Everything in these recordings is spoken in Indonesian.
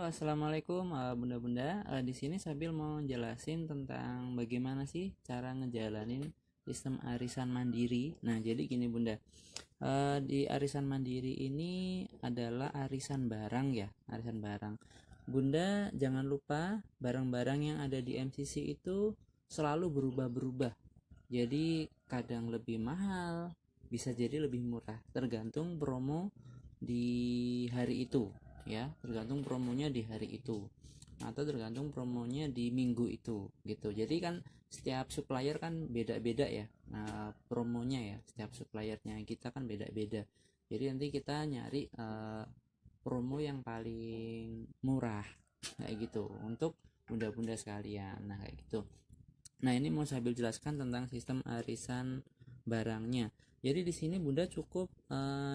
Halo, assalamualaikum bunda-bunda. Di sini Sabil mau jelasin tentang bagaimana sih cara ngejalanin sistem arisan mandiri. Nah, jadi gini bunda, di arisan mandiri ini adalah arisan barang ya, arisan barang. Bunda jangan lupa barang-barang yang ada di MCC itu selalu berubah-berubah. Jadi kadang lebih mahal, bisa jadi lebih murah, tergantung promo di hari itu ya, tergantung promonya di hari itu atau tergantung promonya di minggu itu gitu. Jadi kan setiap supplier kan beda-beda ya, promonya ya, setiap suppliernya kita kan beda-beda. Jadi nanti kita nyari promo yang paling murah kayak gitu untuk bunda-bunda sekalian. Nah kayak gitu. Nah, ini mau saya jelaskan tentang sistem arisan barangnya. Jadi di sini Bunda cukup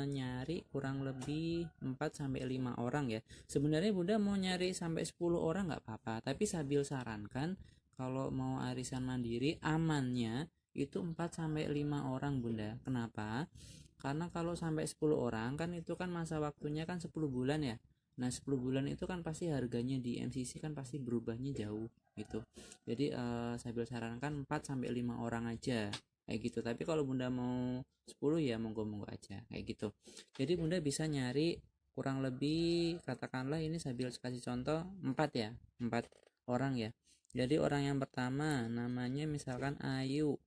nyari kurang lebih 4 sampai 5 orang ya. Sebenarnya Bunda mau nyari sampai 10 orang nggak apa-apa, tapi Sabil sarankan kalau mau arisan mandiri amannya itu 4 sampai 5 orang Bunda. Kenapa? Karena kalau sampai 10 orang kan itu kan masa waktunya kan 10 bulan ya. Nah, 10 bulan itu kan pasti harganya di MCC kan pasti berubahnya jauh gitu. Jadi saya sarankan 4 sampai 5 orang aja kayak gitu. Tapi kalau Bunda mau 10 ya monggo-monggo aja kayak gitu. Jadi Bunda bisa nyari kurang lebih, katakanlah ini saya kasih contoh 4 ya, 4 orang ya. Jadi orang yang pertama namanya misalkan Ayu.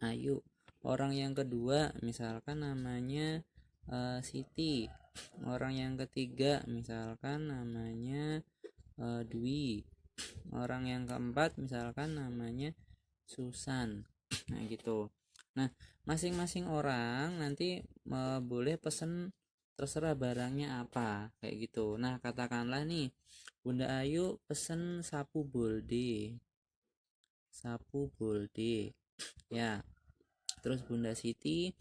Ayu. Orang yang kedua misalkan namanya Siti. Orang yang ketiga misalkan namanya Dwi. Orang yang keempat misalkan namanya Susan. Nah gitu. Nah, masing-masing orang nanti boleh pesen terserah barangnya apa kayak gitu. Nah, katakanlah nih Bunda Ayu pesen sapu bolde. Sapu bolde. Ya. Terus Bunda Siti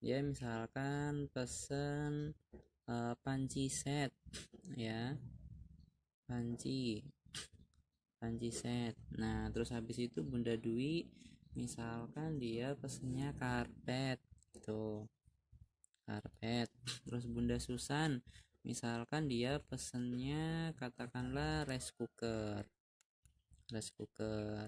ya misalkan pesen panci set ya. Panci set. Nah, terus habis itu Bunda Dwi misalkan dia pesennya karpet gitu. Karpet. Terus Bunda Susan misalkan dia pesennya katakanlah rice cooker. Rice cooker.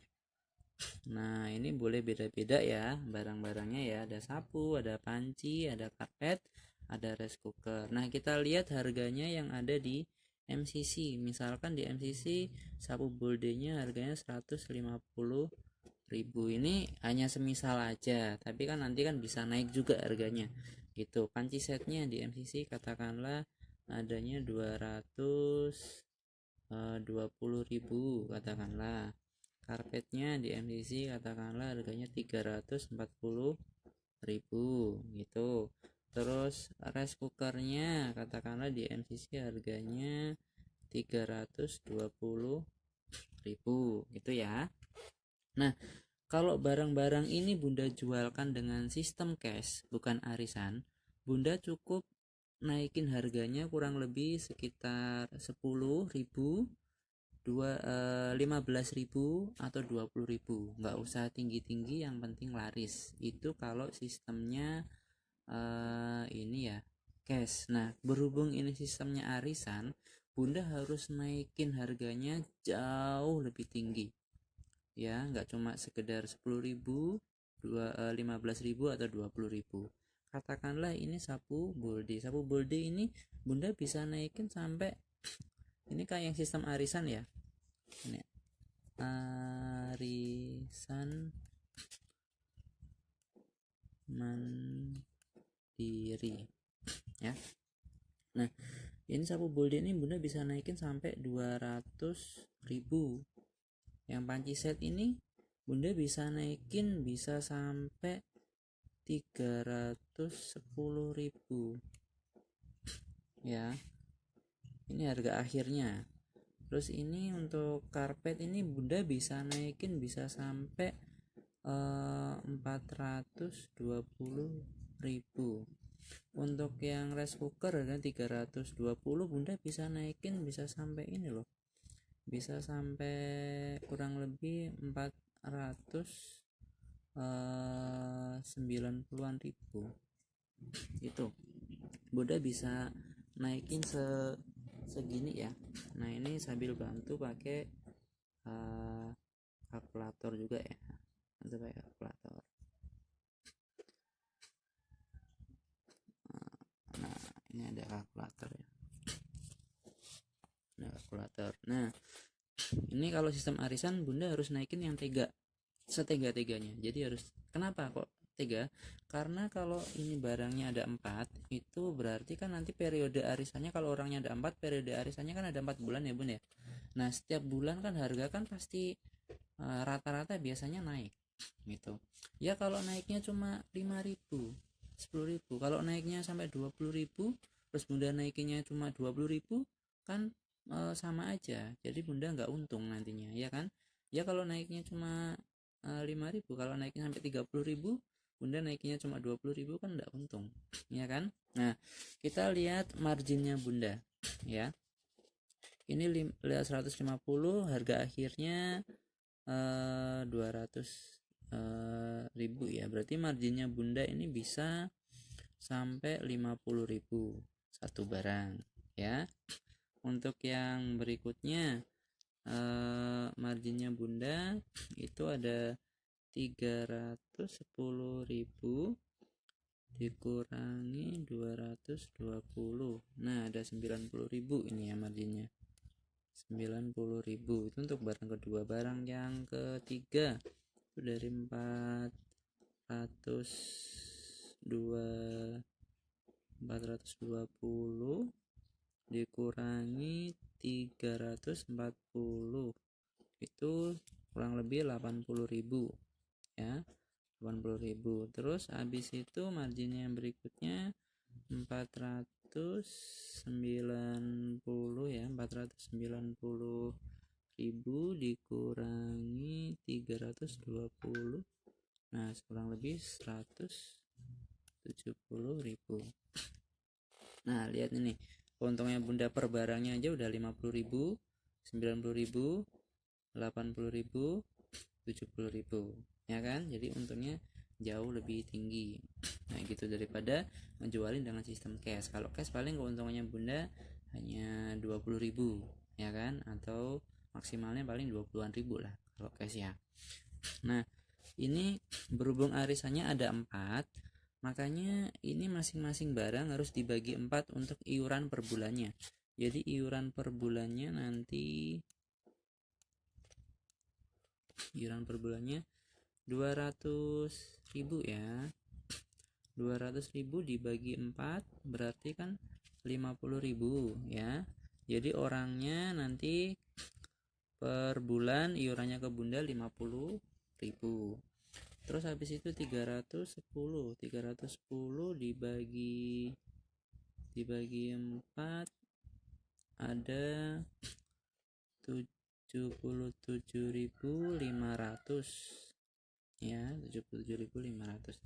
Nah, ini boleh beda-beda ya barang-barangnya ya. Ada sapu, ada panci, ada karpet, ada rice cooker. Nah, kita lihat harganya yang ada di MCC. Misalkan di MCC sapu boldenya harganya 150.000. Ini hanya semisal aja, tapi kan nanti kan bisa naik juga harganya. Gitu. Panci setnya di MCC katakanlah adanya 220.000 katakanlah. Karpetnya di MCC katakanlah harganya 340.000 gitu. Terus rice cookernya katakanlah di MCC harganya 320.000 gitu ya. Nah, kalau barang-barang ini Bunda jualkan dengan sistem cash bukan arisan, Bunda cukup naikin harganya kurang lebih sekitar 10.000, 15.000 atau 20.000. Nggak usah tinggi-tinggi, yang penting laris. Itu kalau sistemnya ini ya cash. Nah, berhubung ini sistemnya arisan, Bunda harus naikin harganya jauh lebih tinggi ya, nggak cuma sekedar 10.000, 15.000 atau 20.000. Katakanlah ini sapu bolde. Sapu bolde ini Bunda bisa naikin sampai ini kayak yang sistem arisan ya. Ini arisan mandiri ya. Nah, ini sapu bolde ini Bunda bisa naikin sampai 200.000. Yang panci set ini Bunda bisa naikin bisa sampai 310.000 ya. Ini harga akhirnya. Terus ini untuk karpet ini Bunda bisa naikin bisa sampai 420.000. Untuk yang rice cooker harga 320, Bunda bisa naikin bisa sampai ini loh. Bisa sampai kurang lebih 490-an ribu. Itu Bunda bisa naikin segini ya. Nah ini sambil bantu pakai kalkulator juga ya, bantu pakai kalkulator. Nah ini ada kalkulator ya, ada kalkulator. Nah ini kalau sistem arisan bunda harus naikin yang tega, setega-teganya. Jadi harus, kenapa kok tega? Karena kalau ini barangnya ada 4, itu berarti kan nanti periode arisannya, kalau orangnya ada 4, periode arisannya kan ada 4 bulan ya bun ya. Nah setiap bulan kan harga kan pasti rata-rata biasanya naik gitu ya. Kalau naiknya cuma 5.000, 10.000, kalau naiknya sampai 20.000, terus bunda naikinnya cuma 20.000, kan sama aja, jadi bunda nggak untung nantinya ya kan ya. Kalau naiknya cuma 5.000, kalau naiknya sampai 30.000, bunda naikinnya cuma 20.000, kan nggak untung ya kan. Nah kita lihat marginnya bunda ya, ini 150, harga akhirnya 200.000 ya, berarti marginnya bunda ini bisa sampai 50.000 satu barang ya. Untuk yang berikutnya marginnya bunda itu ada 310.000 dikurangi 220, nah ada 90.000 ini ya marginnya, 90.000 itu untuk barang kedua. Barang yang ketiga itu dari 420 dikurangi 340, itu kurang lebih 80.000 ya, 80.000. Terus habis itu marginnya yang berikutnya 490 ya, 490.000 dikurangi 320, nah kurang lebih 170.000. Nah lihat ini keuntungannya bunda per barangnya aja udah 50.000, 90.000, 80.000, 70.000 ya kan. Jadi untungnya jauh lebih tinggi, nah gitu, daripada ngejualin dengan sistem cash. Kalau cash paling keuntungannya bunda hanya 20.000 ya kan, atau maksimalnya paling 20-an ribu lah kalau cash ya. Nah ini berhubung arisannya ada 4, makanya ini masing-masing barang harus dibagi 4 untuk iuran per bulannya. Jadi iuran per bulannya nanti, iuran per bulannya 200.000 ya, 200.000 dibagi 4 berarti kan 50.000 ya. Jadi orangnya nanti per bulan iurannya ke bunda 50.000. Terus habis itu 310 dibagi 4 ada 77.500 ya, 77.500.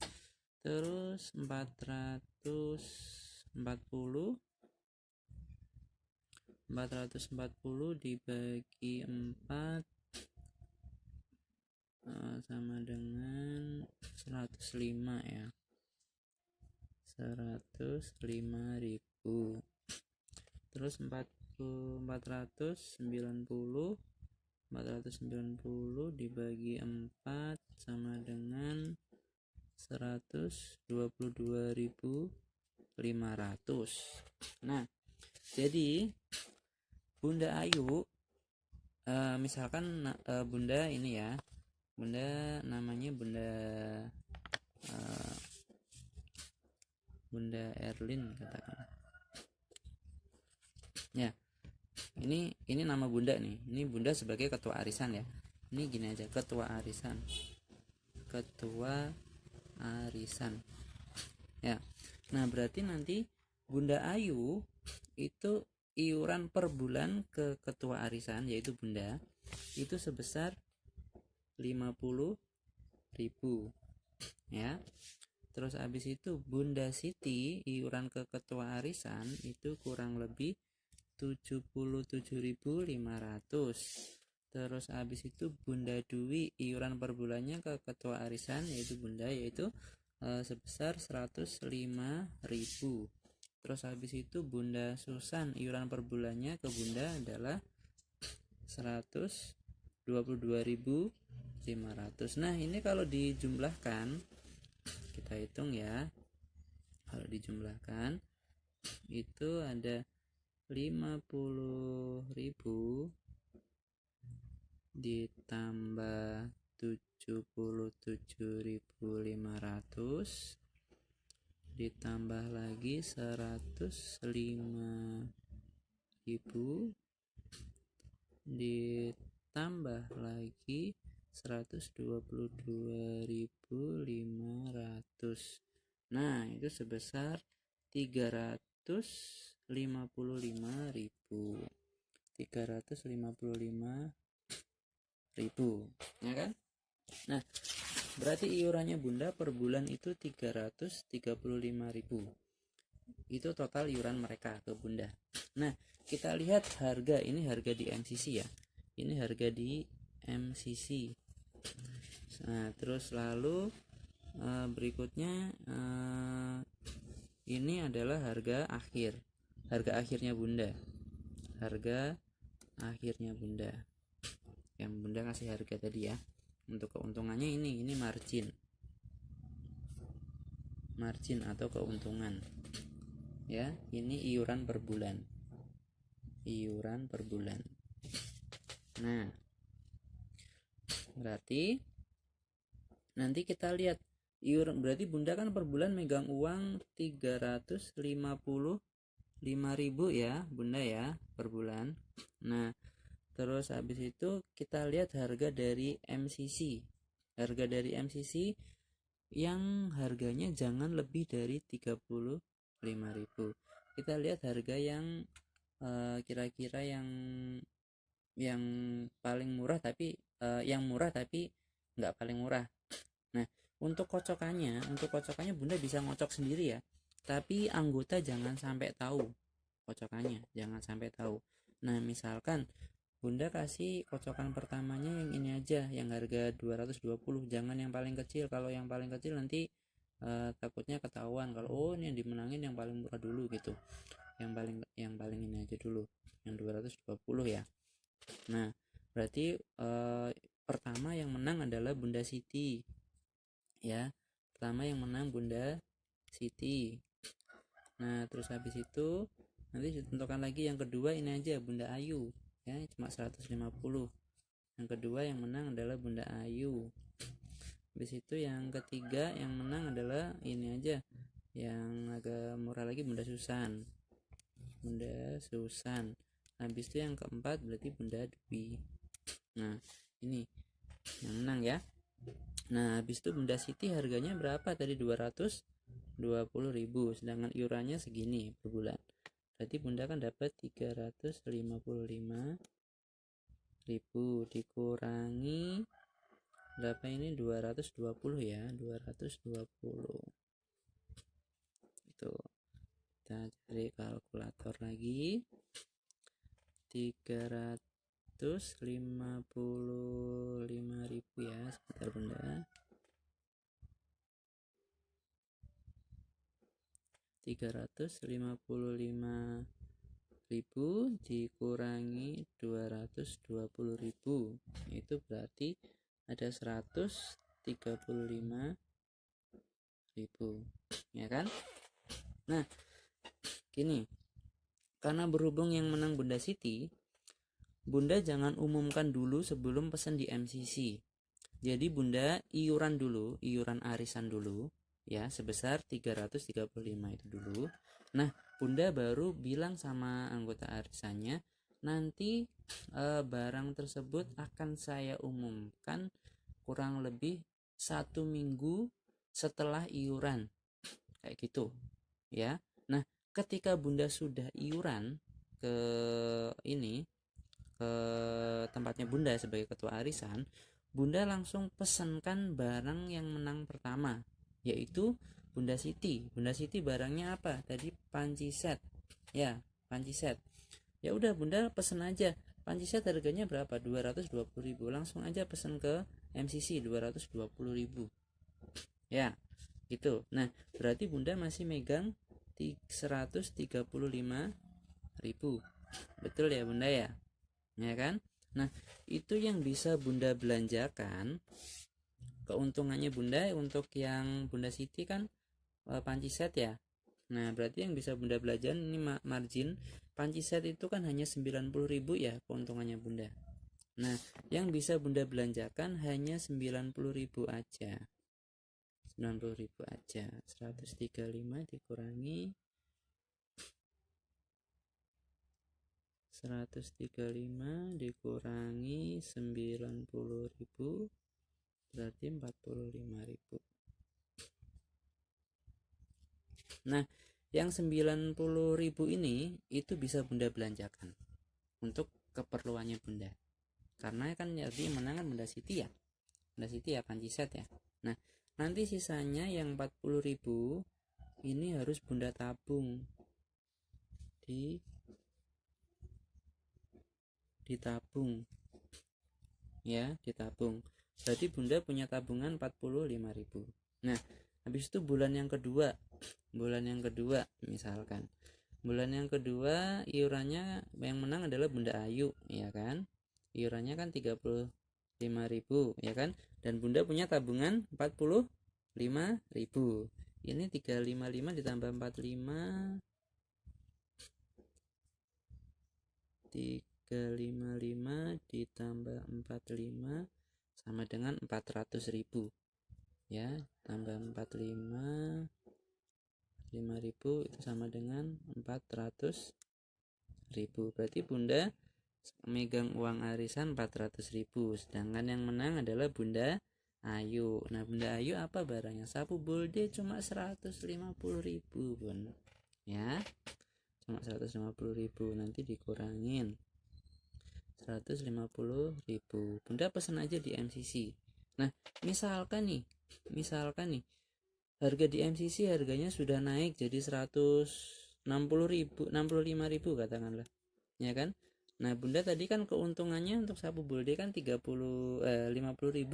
Terus 440 dibagi 4 sama dengan 105 ya, 105.000. Terus 490 dibagi 4 sama dengan 122.500. Nah jadi bunda Ayu misalkan bunda ini ya, bunda namanya bunda Erlin katakan ya. Ini nama bunda nih, ini bunda sebagai ketua arisan ya. Ini gini aja, ketua arisan ya. Nah berarti nanti bunda Ayu itu iuran per bulan ke ketua arisan, yaitu bunda, itu sebesar 50.000 ya. Terus habis itu bunda Siti iuran ke ketua arisan itu kurang lebih 77.500. Terus habis itu bunda Dwi iuran per bulannya ke ketua arisan yaitu bunda, yaitu sebesar 105.000 Terus habis itu Bunda Susan, iuran per bulannya ke Bunda adalah 122.500. Nah, ini kalau dijumlahkan, kita hitung ya. Kalau dijumlahkan itu ada 50.000 ditambah 77.500 ditambah lagi 105.000 ditambah lagi 122.500. Nah, itu sebesar 355.000. 355.000, ya kan? Nah, berarti iurannya Bunda per bulan itu 335.000. Itu total iuran mereka ke Bunda. Nah, kita lihat harga, ini harga di MCC ya. Ini harga di MCC. Nah, terus lalu berikutnya ini adalah harga akhir. Harga akhirnya Bunda. Harga akhirnya Bunda. Yang Bunda kasih harga tadi ya. Untuk keuntungannya ini margin. Margin atau keuntungan. Ya, ini iuran per bulan. Iuran per bulan. Nah, berarti nanti kita lihat iuran, berarti Bunda kan per bulan megang uang 355.000 ya Bunda ya per bulan. Nah, terus habis itu kita lihat harga dari MCC. Harga dari MCC yang harganya jangan lebih dari 35.000. Kita lihat harga yang kira-kira yang paling murah, tapi yang murah tapi nggak paling murah. Nah, untuk kocokannya Bunda bisa ngocok sendiri ya. Tapi anggota jangan sampai tahu kocokannya, jangan sampai tahu. Nah, misalkan Bunda kasih kocokan pertamanya yang ini aja, yang harga 220, jangan yang paling kecil. Kalau yang paling kecil nanti takutnya ketahuan kalau ini yang dimenangin yang paling murah dulu gitu. Yang paling ini aja dulu, yang 220 ya. Nah, berarti pertama yang menang adalah Bunda Siti. Ya, pertama yang menang Bunda Siti. Nah, terus habis itu nanti ditentukan lagi yang kedua ini aja Bunda Ayu. Ya, cuma 150. Yang kedua yang menang adalah Bunda Ayu. Habis itu yang ketiga yang menang adalah ini aja, yang agak murah lagi Bunda Susan. Bunda Susan. Habis itu yang keempat berarti Bunda Dwi. Nah, ini yang menang ya. Nah, habis itu Bunda Siti harganya berapa tadi? 220.000, sedangkan iurannya segini per bulan. Berarti Bunda kan dapat 355.000 dikurangi berapa ini? 220 ya, 220. Itu kita cari kalkulator lagi. 355.000 ya, sebentar Bunda. 355.000 dikurangi 220.000, itu berarti ada 135.000 ya kan. Nah, gini, karena berhubung yang menang Bunda Siti, Bunda jangan umumkan dulu sebelum pesan di MCC. Jadi Bunda iuran dulu, iuran arisan dulu ya, sebesar 335 itu dulu. Nah, Bunda baru bilang sama anggota arisannya, nanti barang tersebut akan saya umumkan kurang lebih 1 minggu setelah iuran, kayak gitu ya. Nah, ketika Bunda sudah iuran ke ini, ke tempatnya Bunda sebagai ketua arisan, Bunda langsung pesankan barang yang menang pertama, yaitu Bunda Siti. Bunda Siti barangnya apa? Tadi panci set. Ya, panci set. Ya udah Bunda pesen aja. Panci set harganya berapa? 220.000. Langsung aja pesen ke MCC 220.000. Ya, gitu. Nah, berarti Bunda masih megang 135.000. Betul ya Bunda ya? Ya kan? Nah, itu yang bisa Bunda belanjakan. Keuntungannya Bunda untuk yang Bunda Siti kan panci set ya. Nah, berarti yang bisa Bunda belanjakan ini margin panci set itu kan hanya 90.000 ya keuntungannya Bunda. Nah, yang bisa Bunda belanjakan hanya 90.000 aja. 90.000 aja. 135 dikurangi 90.000 berarti 45.000. Nah, yang 90.000 ini itu bisa Bunda belanjakan untuk keperluannya Bunda. Karena kan jadi menangan Bunda Siti ya. Bunda Siti ya panci set ya. Nah, nanti sisanya yang 40.000 ini harus Bunda tabung ditabung ya, ditabung. Berarti Bunda punya tabungan 45.000. Nah, habis itu bulan yang kedua misalkan bulan yang kedua iurannya yang menang adalah Bunda Ayu ya kan, iurannya kan 35.000 ya kan, dan Bunda punya tabungan 45.000. Ini 355 ditambah 45 ditambah 45 sama dengan 400.000 ya, tambah 45 5.000 itu sama dengan 400.000. Berarti Bunda megang uang arisan 400.000, sedangkan yang menang adalah Bunda Ayu. Nah, Bunda Ayu apa barangnya? Sapu Bolde cuma 150.000 Bun ya, cuma 150.000. Nanti dikurangin 150.000, Bunda pesan aja di MCC. Nah, misalkan nih harga di MCC harganya sudah naik jadi 160.000, 65.000 katakanlah ya kan. Nah, Bunda tadi kan keuntungannya untuk sapu Bolde kan 50.000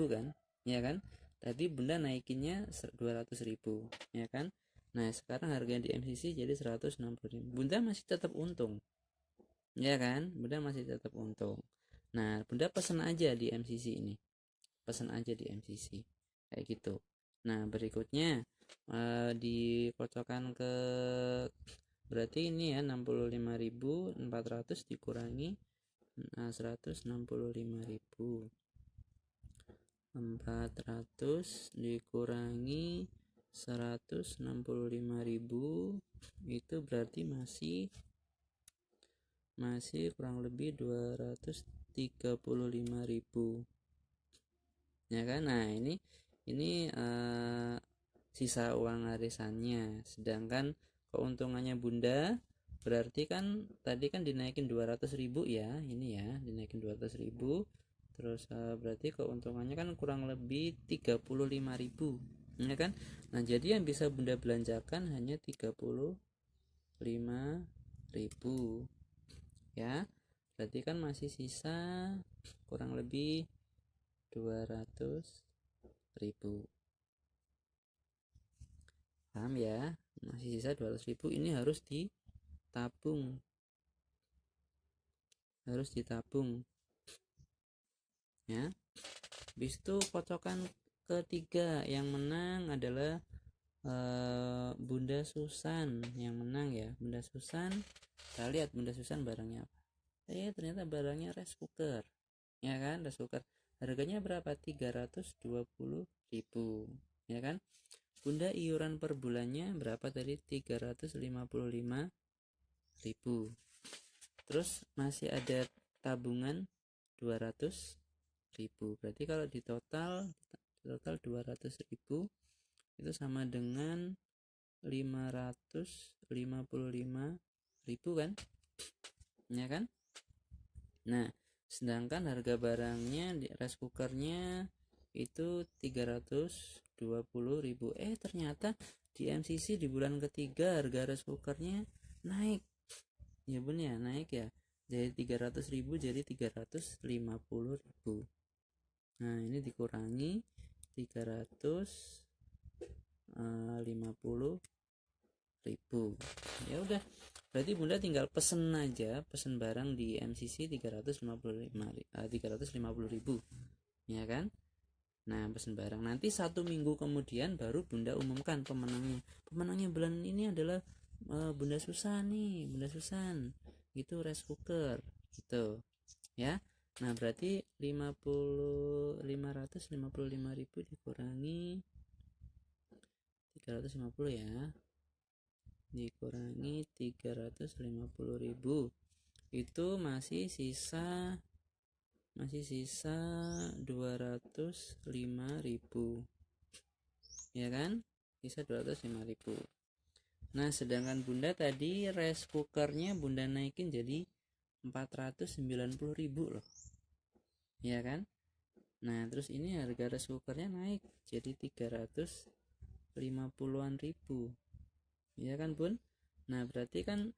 kan ya kan, tadi Bunda naikinnya 200.000 ya kan. Nah, sekarang harga di MCC jadi 160.000, Bunda masih tetap untung ya kan, Bunda masih tetap untung. Nah, Bunda pesan aja di MCC ini, pesan aja di MCC kayak gitu. Nah, berikutnya dikocokkan ke, berarti ini ya 65.400 dikurangi 165.400 dikurangi 165.000 itu berarti masih kurang lebih 235.000 ya kan. Nah, ini sisa uang arisannya, sedangkan keuntungannya Bunda berarti kan tadi kan dinaikin 200.000 ya, ini ya dinaikin 200.000, terus berarti keuntungannya kan kurang lebih 35.000 ya kan. Nah, jadi yang bisa Bunda belanjakan hanya 35.000 ya, berarti kan masih sisa kurang lebih 200.000. Paham ya? Masih sisa 200.000, ini harus ditabung ya. Habis itu kocokan ketiga yang menang adalah Bunda Susan yang menang ya. Bunda Susan, kita lihat Bunda Susan barangnya apa. Ternyata barangnya rice cooker ya kan, rice cooker harganya berapa? 320.000 ya kan. Bunda iuran per bulannya berapa tadi? 355.000. Terus masih ada tabungan 200.000. Berarti kalau di total 200.000 itu sama dengan 555.000 kan? Ya kan? Nah, sedangkan harga barangnya di rice cookernya itu 320.000. Ternyata di MCC di bulan ketiga harga rice cookernya naik ya Bun ya, naik ya, dari 300.000 jadi 350.000. Nah, ini dikurangi 350.000 Ya udah, berarti bunda tinggal pesen aja, pesen barang di MCC 350.000 ya kan. Nah, pesen barang nanti 1 minggu kemudian baru bunda umumkan pemenangnya bulan ini adalah Bunda Susan nih, Bunda Susan itu rice cooker gitu ya. Nah, berarti 555.000 dikurangi 350 ya, dikurangi 350.000 itu masih sisa 205.000 ya kan, sisa 205.000. Nah, sedangkan bunda tadi rice cookernya bunda naikin jadi 490.000 loh ya kan. Nah, terus ini harga rice cookernya naik jadi 350-an ribu ya kan bun. Nah, berarti kan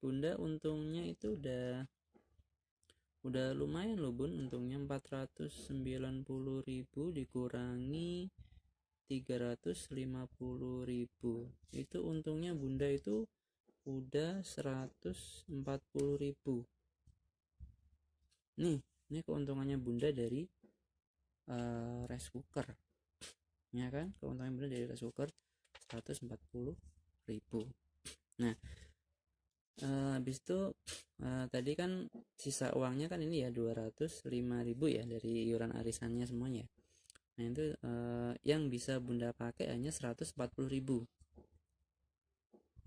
bunda untungnya itu udah lumayan loh bun, untungnya 490.000 dikurangi 350.000 itu untungnya bunda itu udah 140.000 nih. Ini keuntungannya bunda dari rice cooker ya kan, keuntungan bunda dari rice cooker 140.000. Nah, habis itu tadi kan sisa uangnya kan ini ya 205.000 ya dari iuran arisannya semuanya. Nah, itu yang bisa bunda pakai hanya 140.000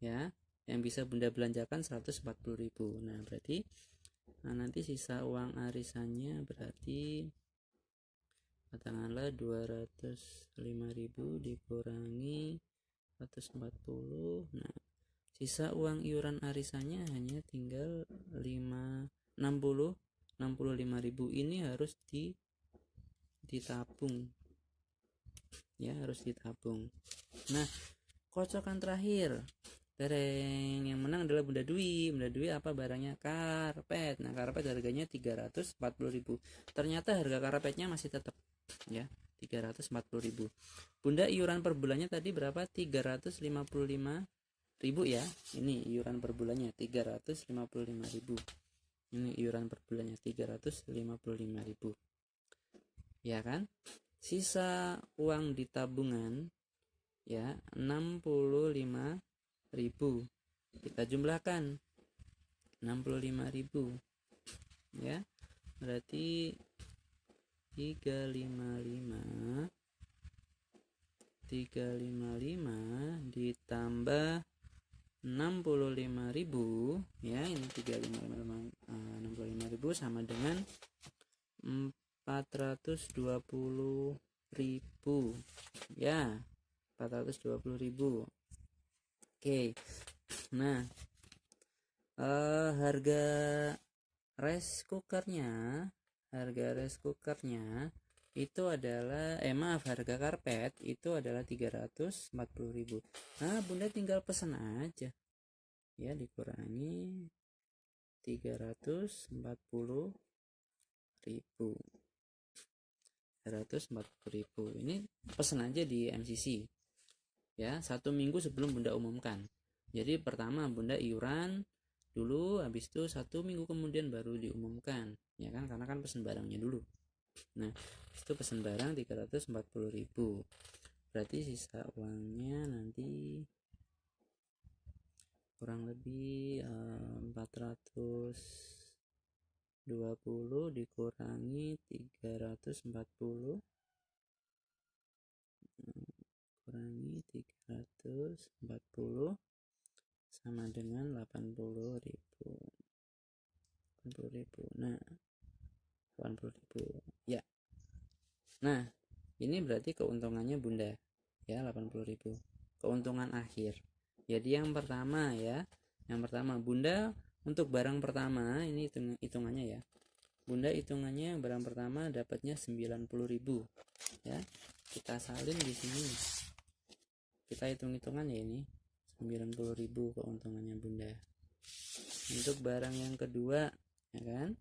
ya, yang bisa bunda belanjakan 140.000. Nah, berarti nanti sisa uang arisannya berarti katakanlah 205.000 dikurangi 140. Nah, sisa uang iuran arisannya hanya tinggal 65.000 ini harus ditabung ya, harus ditabung. Nah, kocokan terakhir, tereng, yang menang adalah Bunda Dwi. Bunda Dwi apa barangnya? Karpet. Nah, karpet harganya 340.000. Ternyata harga karpetnya masih tetap ya 340.000. Bunda iuran per bulannya tadi berapa? 355.000 ya. Ini iuran per bulannya 355.000. Ini iuran per bulannya 355.000 ya kan. Sisa uang di tabungan ya 65.000. Kita jumlahkan 65.000 ya, berarti 355 ditambah 65.000 ya, ini 65.000 sama dengan 420.000 ya, 420.000. Oke. Nah, harga rice cookernya itu adalah harga karpet itu adalah 340.000. Nah, bunda tinggal pesan aja ya, dikurangi 340.000. Ini pesan aja di MCC ya, 1 minggu sebelum bunda umumkan. Jadi pertama bunda iuran dulu, habis itu 1 minggu kemudian baru diumumkan ya kan, karena kan pesan barangnya dulu. Nah, itu pesan barang 340.000, berarti sisa uangnya nanti kurang lebih 420 dikurangi 340 kurangi 340 sama dengan 80.000. Nah, 80.000 ya. Nah, ini berarti keuntungannya bunda ya 80.000, keuntungan akhir. Jadi yang pertama bunda untuk barang pertama ini hitungannya ya, bunda hitungannya barang pertama dapatnya 90.000 ya. Kita salin di sini, kita hitung-hitungan ya, ini 90.000 keuntungannya bunda. Untuk barang yang kedua ya kan,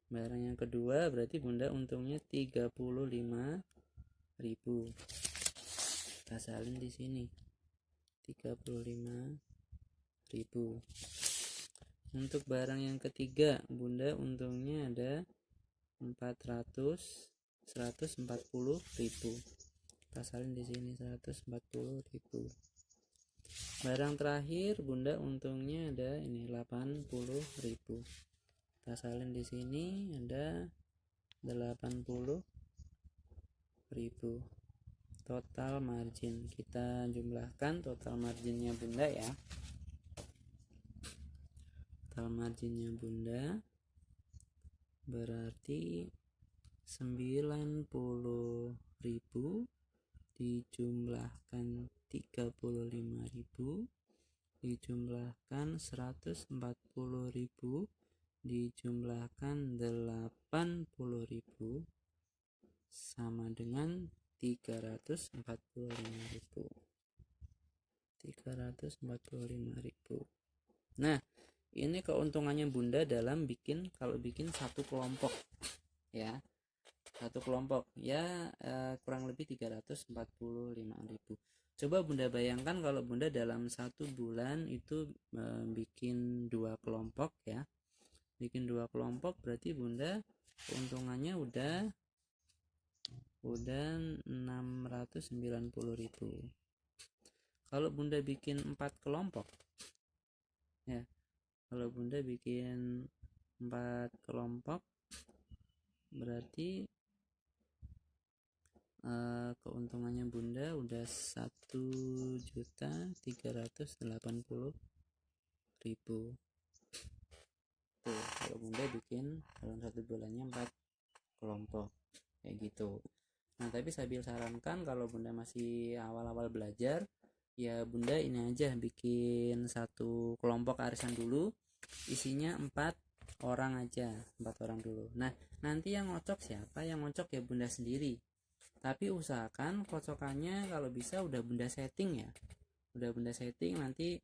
barang yang kedua berarti bunda untungnya 35.000. Kita salin di sini 35.000. Untuk barang yang ketiga, Bunda untungnya ada 140.000. Kita salin di sini 140.000. Barang terakhir, Bunda untungnya ada ini 80.000. Kita salin di sini ada 80.000. Total margin kita jumlahkan total marginnya Bunda ya. Total marginnya Bunda berarti 90.000 dijumlahkan 35.000 dijumlahkan 140.000 dijumlahkan 80.000 sama dengan 345.000. Nah, ini keuntungannya Bunda dalam kalau bikin satu kelompok ya. Satu kelompok ya kurang lebih 345.000. Coba Bunda bayangkan kalau Bunda dalam 1 bulan itu bikin 2 kelompok ya. Bikin 2 kelompok berarti Bunda keuntungannya udah 690.000. Kalau Bunda bikin 4 kelompok ya. Kalau Bunda bikin 4 kelompok berarti keuntungannya Bunda udah 1.380.000. Tuh, kalau Bunda bikin dalam 1 bulannya 4 kelompok kayak gitu. Nah, tapi Sabil sarankan kalau Bunda masih awal-awal belajar, ya Bunda ini aja bikin satu kelompok arisan dulu, isinya 4 orang aja, 4 orang dulu. Nah, nanti yang ngocok siapa? Yang ngocok ya Bunda sendiri. Tapi usahakan kocokannya kalau bisa udah Bunda setting ya. Udah Bunda setting nanti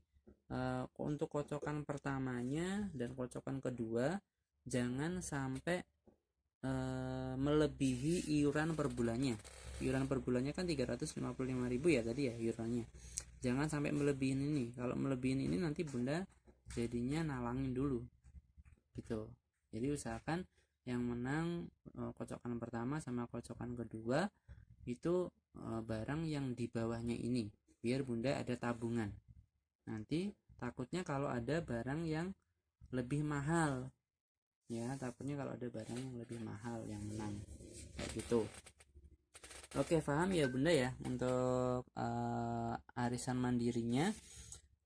untuk kocokan pertamanya dan kocokan kedua jangan sampai melebihi iuran per bulannya. Iuran per bulannya kan 355.000 ya tadi ya iurannya. Jangan sampai melebihin ini. Kalau melebihin ini nanti Bunda jadinya nalangin dulu. Gitu. Jadi usahakan yang menang kocokan pertama sama kocokan kedua itu barang yang di bawahnya ini. Biar Bunda ada tabungan. Nanti takutnya kalau ada barang yang lebih mahal ya, takutnya kalau ada barang yang lebih mahal yang menang kayak gitu. Oke, paham ya Bunda ya untuk arisan mandirinya.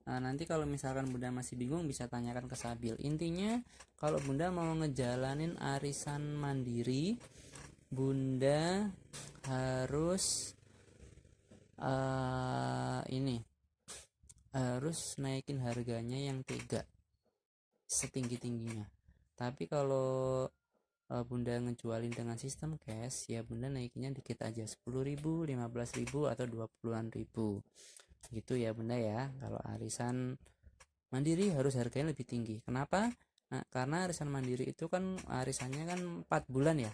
Nanti kalau misalkan Bunda masih bingung bisa tanyakan ke Sabil. Intinya kalau Bunda mau ngejalanin arisan mandiri, Bunda harus harus naikin harganya yang 3 setinggi-tingginya. Tapi kalau Bunda ngejualin dengan sistem cash ya Bunda naikinnya dikit aja 10.000, 15.000 atau 20-an ribu gitu ya Bunda ya. Kalau arisan mandiri harus harganya lebih tinggi. Kenapa? Nah, karena arisan mandiri itu kan arisannya kan 4 bulan ya.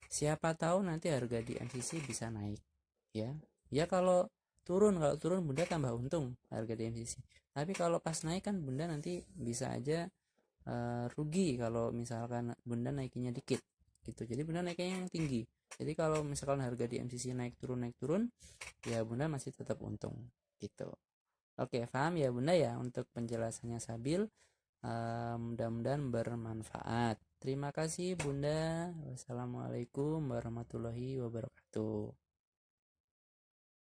Siapa tahu nanti harga di MCC bisa naik ya. Ya kalau turun Bunda tambah untung harga di MCC. Tapi kalau pas naik kan Bunda nanti bisa aja rugi kalau misalkan Bunda naikinnya dikit gitu. Jadi Bunda naikinnya yang tinggi. Jadi kalau misalkan harga di MCC naik turun ya Bunda masih tetap untung gitu. Oke, paham ya Bunda ya untuk penjelasannya Sabil. Mudah-mudahan bermanfaat. Terima kasih Bunda. Wassalamualaikum warahmatullahi wabarakatuh.